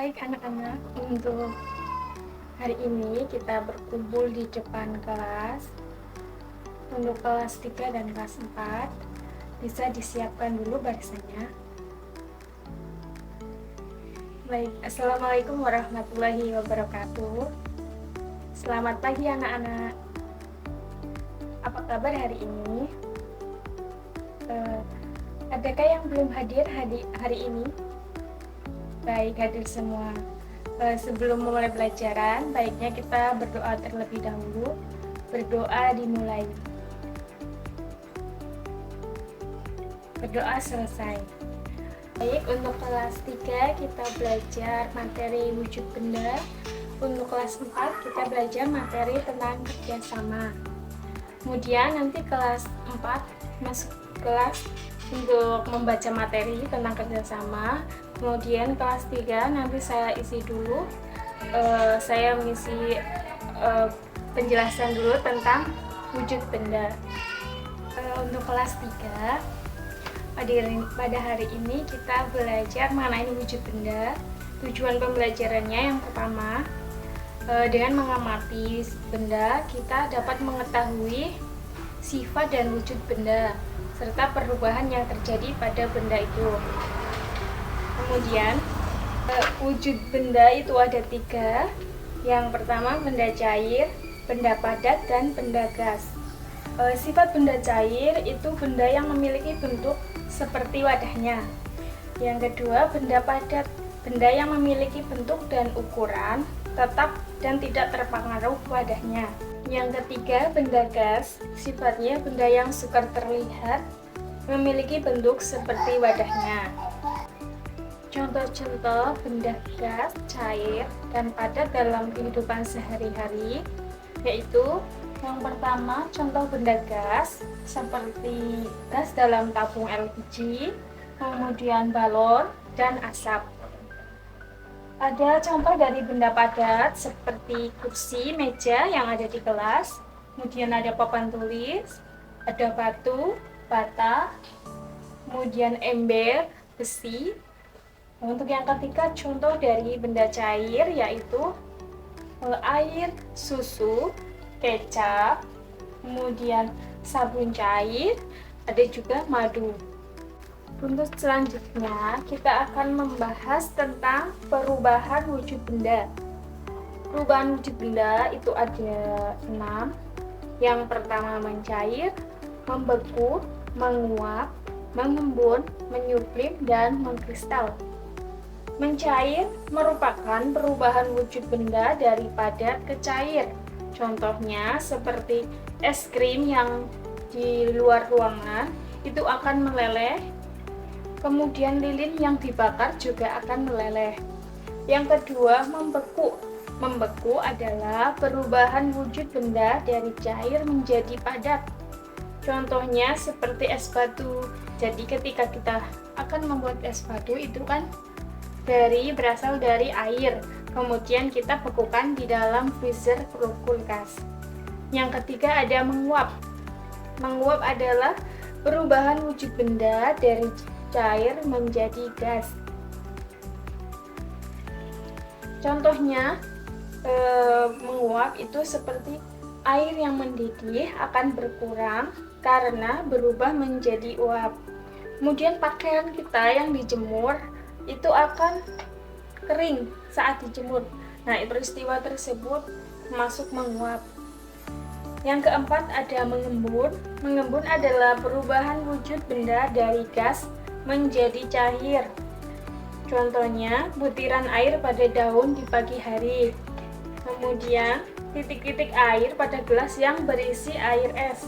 Baik anak-anak, untuk hari ini kita berkumpul di depan kelas. Untuk kelas 3 dan kelas 4 bisa disiapkan dulu barisannya. Baik, Assalamualaikum warahmatullahi wabarakatuh. Selamat pagi anak-anak. Apa kabar hari ini? Adakah yang belum hadir hari ini? Baik, hadir semua. Sebelum memulai pelajaran, baiknya kita berdoa terlebih dahulu. Berdoa dimulai. Berdoa selesai. Baik, untuk kelas 3 kita belajar materi wujud benda. Untuk kelas 4 kita belajar materi tentang kerjasama. Kemudian nanti kelas 4 masuk kelas untuk membaca materi tentang kerjasama. Kemudian kelas 3 nanti saya isi dulu, saya mengisi penjelasan dulu tentang wujud benda. Untuk kelas 3 pada hari ini kita belajar mengenai wujud benda. Tujuan pembelajarannya yang pertama, dengan mengamati benda kita dapat mengetahui sifat dan wujud benda serta perubahan yang terjadi pada benda itu. Kemudian wujud benda itu ada 3. Yang pertama benda cair, benda padat, dan benda gas. Sifat benda cair itu benda yang memiliki bentuk seperti wadahnya. Yang kedua benda padat, benda yang memiliki bentuk dan ukuran tetap dan tidak terpengaruh wadahnya. Yang ketiga benda gas, sifatnya benda yang sukar terlihat, memiliki bentuk seperti wadahnya. Contoh-contoh benda gas, cair, dan padat dalam kehidupan sehari-hari yaitu yang pertama contoh benda gas seperti gas dalam tabung LPG, kemudian balon, dan asap. Ada contoh dari benda padat seperti kursi, meja yang ada di kelas, kemudian ada papan tulis, ada batu, bata, kemudian ember, besi. Untuk yang ketiga contoh dari benda cair yaitu air, susu, kecap, kemudian sabun cair, ada juga madu. Untuk selanjutnya kita akan membahas tentang perubahan wujud benda. Perubahan wujud benda itu ada 6. Yang pertama mencair, membeku, menguap, mengembun, menyublim, dan mengkristal. Mencair merupakan perubahan wujud benda dari padat ke cair. Contohnya seperti es krim yang di luar ruangan itu akan meleleh. Kemudian lilin yang dibakar juga akan meleleh. Yang kedua, membeku. Membeku adalah perubahan wujud benda dari cair menjadi padat. Contohnya seperti es batu. Jadi ketika kita akan membuat es batu itu kan berasal dari air. Kemudian kita bekukan di dalam freezer kulkas. Yang ketiga ada menguap. Menguap adalah perubahan wujud benda dari cair menjadi gas. Contohnya menguap itu seperti air yang mendidih akan berkurang karena berubah menjadi uap. Kemudian pakaian kita yang dijemur itu akan kering saat dijemur. Nah, peristiwa tersebut masuk menguap. Yang keempat ada mengembun. Mengembun adalah perubahan wujud benda dari gas menjadi cair. Contohnya butiran air pada daun di pagi hari. Kemudian titik-titik air pada gelas yang berisi air es.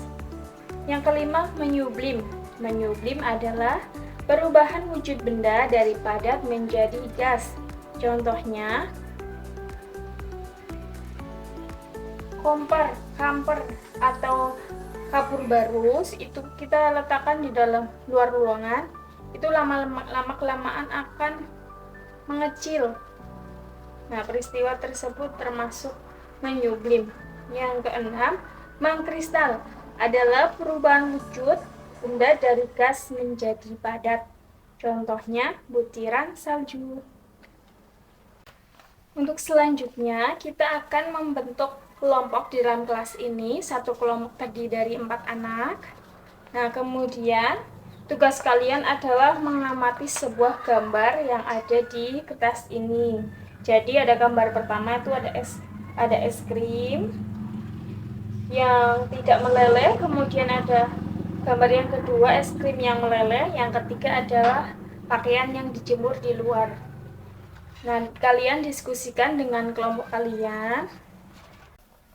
Yang kelima menyublim. Menyublim adalah perubahan wujud benda dari padat menjadi gas. Contohnya kompor, kamper, atau kapur barus itu kita letakkan di dalam luar ruangan, itu lama-kelamaan akan mengecil. Nah, peristiwa tersebut termasuk menyublim. Yang keenam, mengkristal adalah perubahan wujud benda dari gas menjadi padat. Contohnya butiran salju. Untuk selanjutnya, kita akan membentuk kelompok di dalam kelas ini. Satu kelompok terdiri dari 4 anak. Nah, kemudian tugas kalian adalah mengamati sebuah gambar yang ada di kertas ini. Jadi ada gambar pertama itu ada es krim yang tidak meleleh, kemudian ada gambar yang kedua es krim yang meleleh, yang ketiga adalah pakaian yang dijemur di luar. Nah, kalian diskusikan dengan kelompok kalian.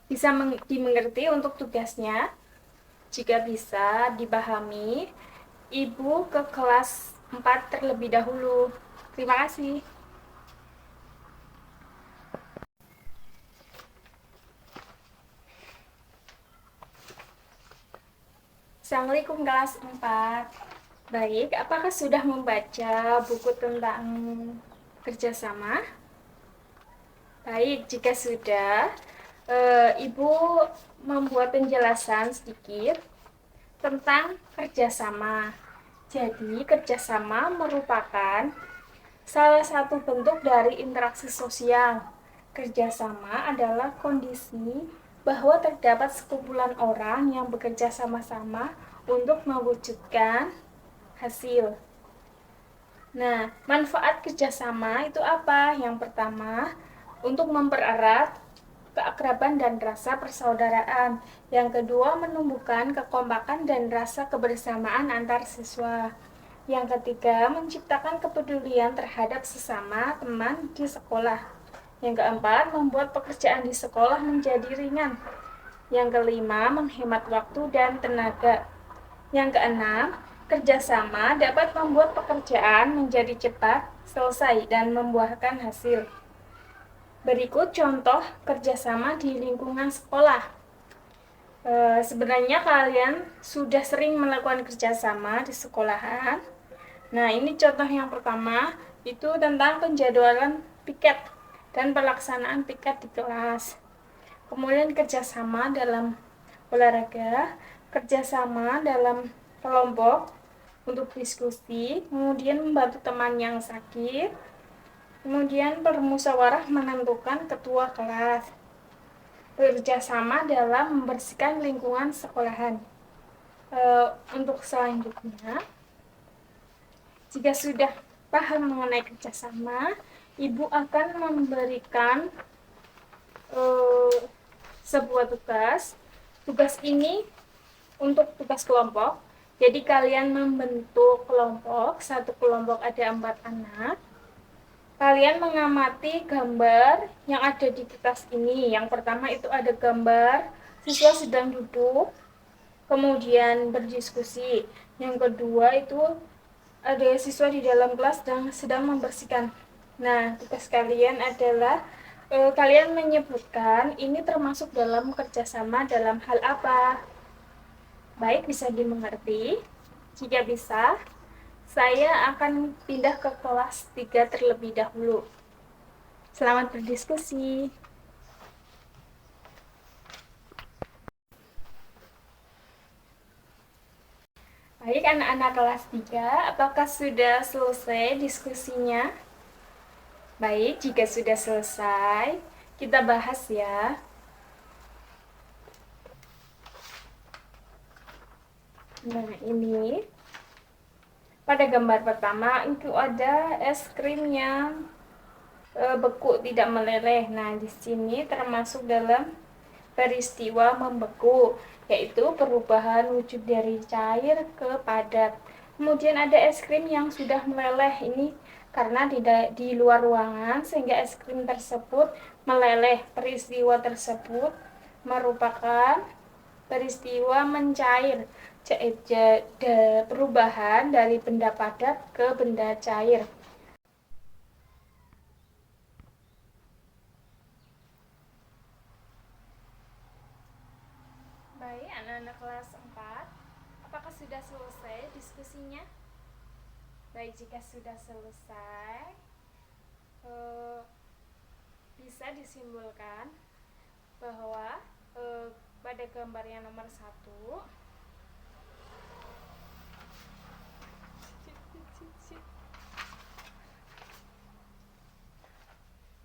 Bisa dimengerti untuk tugasnya? Jika bisa dipahami, Ibu ke kelas 4 terlebih dahulu. Terima kasih. Assalamualaikum kelas 4. Baik, apakah sudah membaca buku tentang kerjasama? Baik, jika sudah, Ibu membuat penjelasan sedikit tentang kerjasama. Jadi, kerjasama merupakan salah satu bentuk dari interaksi sosial. Kerjasama adalah kondisi bahwa terdapat sekumpulan orang yang bekerja sama-sama untuk mewujudkan hasil. Nah, manfaat kerjasama itu apa? Yang pertama, untuk mempererat keakraban dan rasa persaudaraan. Yang kedua, menumbuhkan kekompakan dan rasa kebersamaan antar siswa. Yang ketiga, menciptakan kepedulian terhadap sesama teman di sekolah. Yang keempat, membuat pekerjaan di sekolah menjadi ringan. Yang kelima, menghemat waktu dan tenaga. Yang keenam, kerjasama dapat membuat pekerjaan menjadi cepat, selesai, dan membuahkan hasil. Berikut contoh kerjasama di lingkungan sekolah. Sebenarnya kalian sudah sering melakukan kerjasama di sekolahan. Nah, ini contoh yang pertama, itu tentang penjadwalan piket dan pelaksanaan piket di kelas. Kemudian kerjasama dalam olahraga, kerjasama dalam kelompok untuk diskusi, kemudian membantu teman yang sakit, kemudian bermusyawarah menentukan ketua kelas, bekerjasama dalam membersihkan lingkungan sekolahan. Untuk selanjutnya, jika sudah paham mengenai kerjasama, Ibu akan memberikan sebuah tugas. Tugas ini untuk tugas kelompok. Jadi kalian membentuk kelompok, satu kelompok ada 4 anak. Kalian mengamati gambar yang ada di kertas ini. Yang pertama itu ada gambar siswa sedang duduk, kemudian berdiskusi. Yang kedua itu ada siswa di dalam kelas sedang membersihkan. Nah, tugas kalian adalah kalian menyebutkan ini termasuk dalam kerjasama dalam hal apa. Baik, bisa dimengerti? Jika bisa, saya akan pindah ke kelas 3 terlebih dahulu. Selamat berdiskusi. Baik, anak-anak kelas 3, apakah sudah selesai diskusinya? Baik, jika sudah selesai, kita bahas ya. Nah, ini pada gambar pertama itu ada es krim yang beku, tidak meleleh. Nah, di sini termasuk dalam peristiwa membeku, yaitu perubahan wujud dari cair ke padat. Kemudian ada es krim yang sudah meleleh, ini karena di luar ruangan sehingga es krim tersebut meleleh. Peristiwa tersebut merupakan peristiwa mencair, perubahan dari benda padat ke benda cair. Baik, anak-anak kelas 4, apakah sudah selesai diskusinya? Baik, jika sudah selesai, bisa disimpulkan bahwa pada gambar yang nomor 1,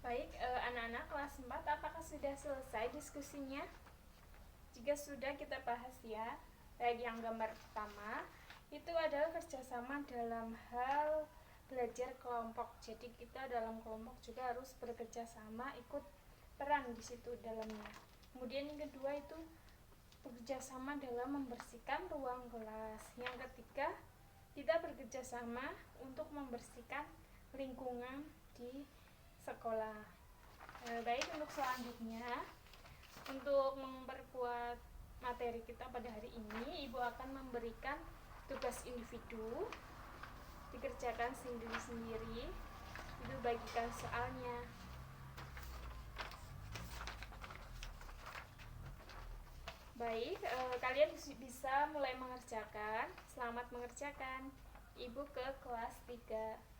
Baik, anak-anak kelas 4, apakah sudah selesai diskusinya? Jika sudah, kita bahas ya. Baik, yang gambar pertama itu adalah kerjasama dalam hal belajar kelompok. Jadi kita dalam kelompok juga harus bekerja sama, ikut peran di situ dalamnya. Kemudian yang kedua itu bekerja sama dalam membersihkan ruang kelas. Yang ketiga, kita bekerja sama untuk membersihkan lingkungan di sekolah. Baik, untuk selanjutnya, untuk memperkuat materi kita pada hari ini, Ibu akan memberikan tugas individu, dikerjakan sendiri-sendiri. Ibu bagikan soalnya. Baik, kalian bisa mulai mengerjakan. Selamat mengerjakan. Ibu ke kelas 3.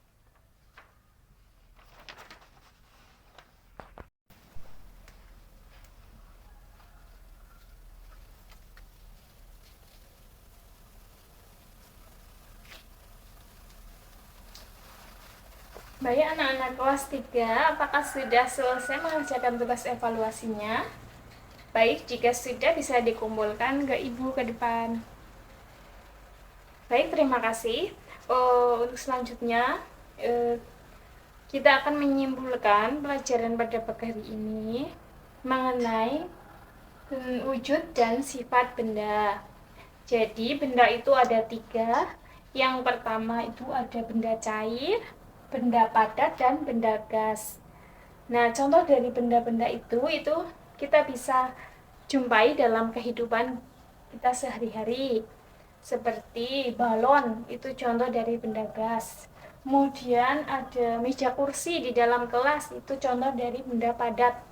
Baik, anak-anak kelas 3, apakah sudah selesai mengerjakan tugas evaluasinya? Baik, jika sudah bisa dikumpulkan ke Ibu ke depan. Baik, terima kasih. Untuk selanjutnya, kita akan menyimpulkan pelajaran pada pagi hari ini mengenai wujud dan sifat benda. Jadi, benda itu ada 3. Yang pertama itu ada benda cair, benda padat, dan benda gas. Nah, contoh dari benda-benda itu kita bisa jumpai dalam kehidupan kita sehari-hari. Seperti balon, itu contoh dari benda gas. Kemudian ada meja kursi di dalam kelas, itu contoh dari benda padat.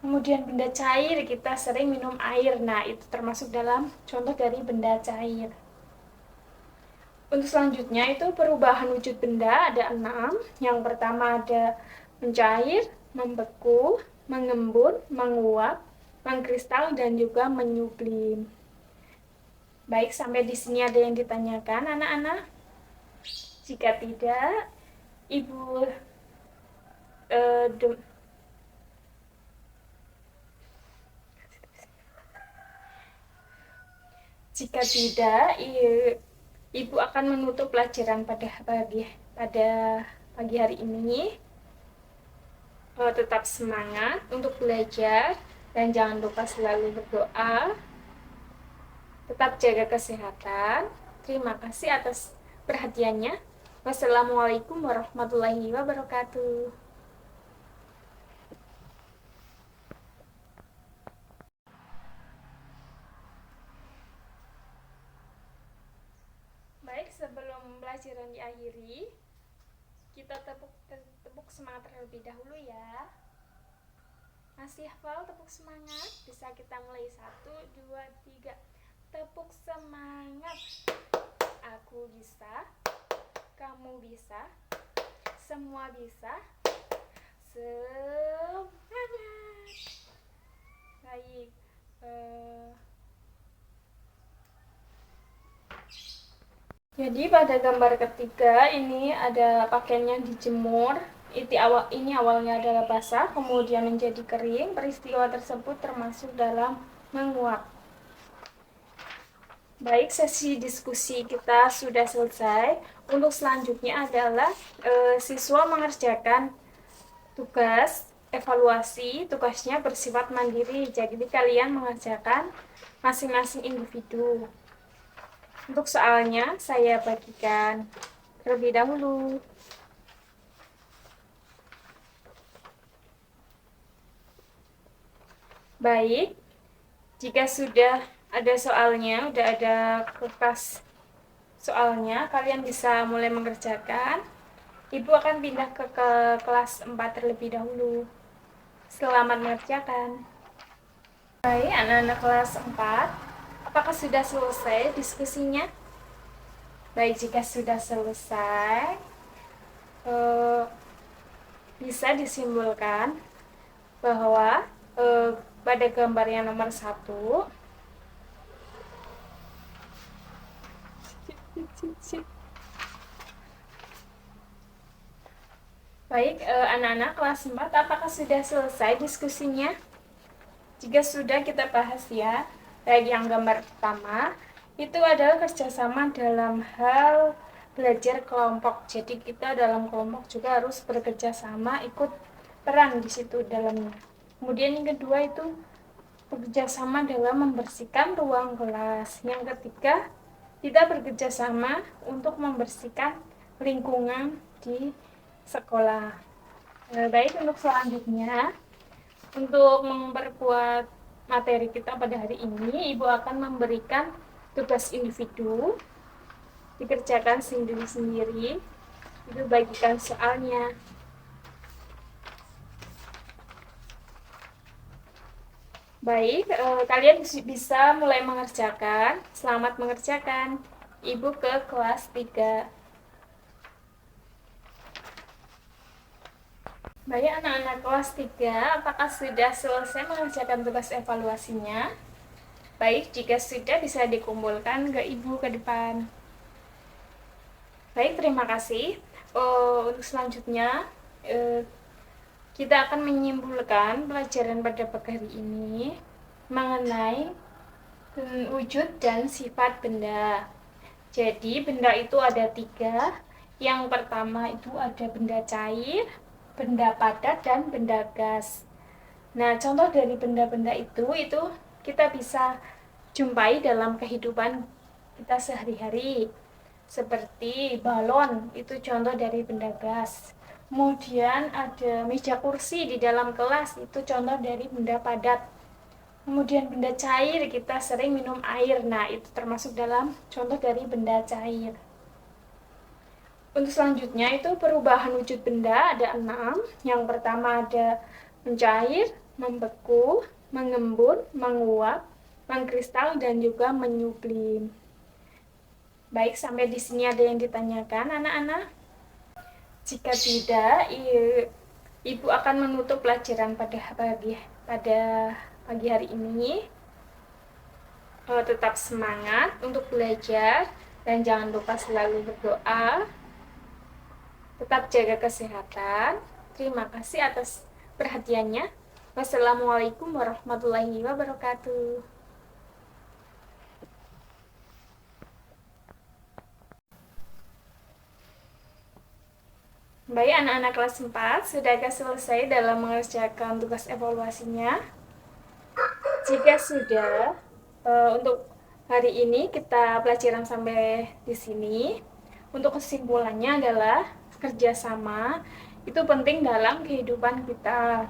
Kemudian benda cair, kita sering minum air. Nah, itu termasuk dalam contoh dari benda cair. Untuk selanjutnya itu perubahan wujud benda ada 6. Yang pertama ada mencair, membeku, mengembun, menguap, mengkristal, dan juga menyublim. Baik, sampai di sini ada yang ditanyakan, anak-anak? Jika tidak, Ibu jika tidak, Ibu akan menutup pelajaran pada pagi hari ini. Tetap semangat untuk belajar dan jangan lupa selalu berdoa. Tetap jaga kesehatan. Terima kasih atas perhatiannya. Wassalamualaikum warahmatullahi wabarakatuh. Baik, sebelum pelajaran diakhiri, kita tepuk semangat terlebih dahulu ya. Masih hafal tepuk semangat? Bisa kita mulai 1, 2, 3. Tepuk semangat. Aku bisa, kamu bisa, semua bisa. Semangat. Baik. Jadi pada gambar ketiga ini ada pakaian yang dijemur. Ini awalnya adalah basah, kemudian menjadi kering. Peristiwa tersebut termasuk dalam menguap. Baik, sesi diskusi kita sudah selesai. Untuk selanjutnya adalah siswa mengerjakan tugas evaluasi. Tugasnya bersifat mandiri, jadi kalian mengerjakan masing-masing individu. Untuk soalnya saya bagikan terlebih dahulu. Baik, jika sudah ada soalnya, udah ada kertas soalnya, kalian bisa mulai mengerjakan. Ibu akan pindah ke kelas 4 terlebih dahulu. Selamat mengerjakan. Baik, anak-anak kelas 4, apakah sudah selesai diskusinya? Baik, jika sudah selesai, bisa disimpulkan bahwa pada gambar yang nomor 1, Baik, anak-anak kelas 4, apakah sudah selesai diskusinya? Jika sudah, kita bahas ya. Baik, yang gambar pertama itu adalah kerjasama dalam hal belajar kelompok. Jadi kita dalam kelompok juga harus bekerja sama, ikut peran di situ dalamnya. Kemudian yang kedua itu bekerja sama dalam membersihkan ruang kelas. Yang ketiga, kita bekerja sama untuk membersihkan lingkungan di sekolah. Baik, untuk selanjutnya, untuk memperkuat materi kita pada hari ini, Ibu akan memberikan tugas individu, dikerjakan sendiri-sendiri. Ibu bagikan soalnya. Baik, kalian bisa mulai mengerjakan. Selamat mengerjakan. Ibu ke kelas 3. Baik, anak-anak kelas 3, apakah sudah selesai mengerjakan tugas evaluasinya? Baik, jika sudah bisa dikumpulkan ke Ibu ke depan. Baik, terima kasih. Untuk selanjutnya, kita akan menyimpulkan pelajaran pada pagi hari ini mengenai wujud dan sifat benda. Jadi, benda itu ada 3. Yang pertama itu ada benda cair, benda padat, dan benda gas. Nah, contoh dari benda-benda itu kita bisa jumpai dalam kehidupan kita sehari-hari. Seperti balon, itu contoh dari benda gas. Kemudian ada meja kursi di dalam kelas, itu contoh dari benda padat. Kemudian benda cair, kita sering minum air. Nah, itu termasuk dalam contoh dari benda cair. Untuk selanjutnya itu perubahan wujud benda ada 6. Yang pertama ada mencair, membeku, mengembun, menguap, mengkristal, dan juga menyublim. Baik, sampai di sini ada yang ditanyakan, anak-anak? Jika tidak, Ibu akan menutup pelajaran pada pagi hari ini. Tetap semangat untuk belajar dan jangan lupa selalu berdoa. Tetap jaga kesehatan. Terima kasih atas perhatiannya. Wassalamualaikum warahmatullahi wabarakatuh. Baik, anak-anak kelas 4, sudahkah selesai dalam mengerjakan tugas evaluasinya? Jika sudah, untuk hari ini kita pelajaran sampai di sini. Untuk kesimpulannya adalah kerjasama itu penting dalam kehidupan kita.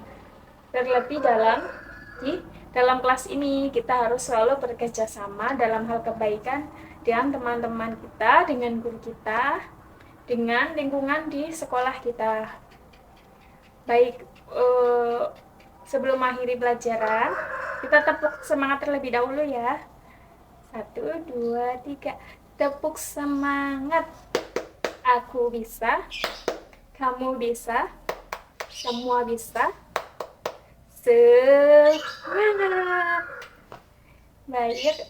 Terlebih dalam kelas ini kita harus selalu bekerja sama dalam hal kebaikan dengan teman-teman kita, dengan guru kita, dengan lingkungan di sekolah kita. Baik, sebelum mengakhiri pelajaran, kita tepuk semangat terlebih dahulu ya. 1, 2, 3. Tepuk semangat. Aku bisa, kamu bisa, semua bisa. Semangat. Baik,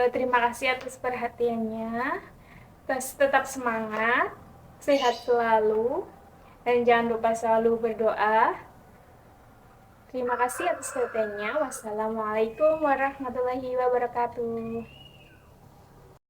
terima kasih atas perhatiannya. Tetap semangat, sehat selalu, dan jangan lupa selalu berdoa. Terima kasih atas perhatiannya. Wassalamualaikum warahmatullahi wabarakatuh.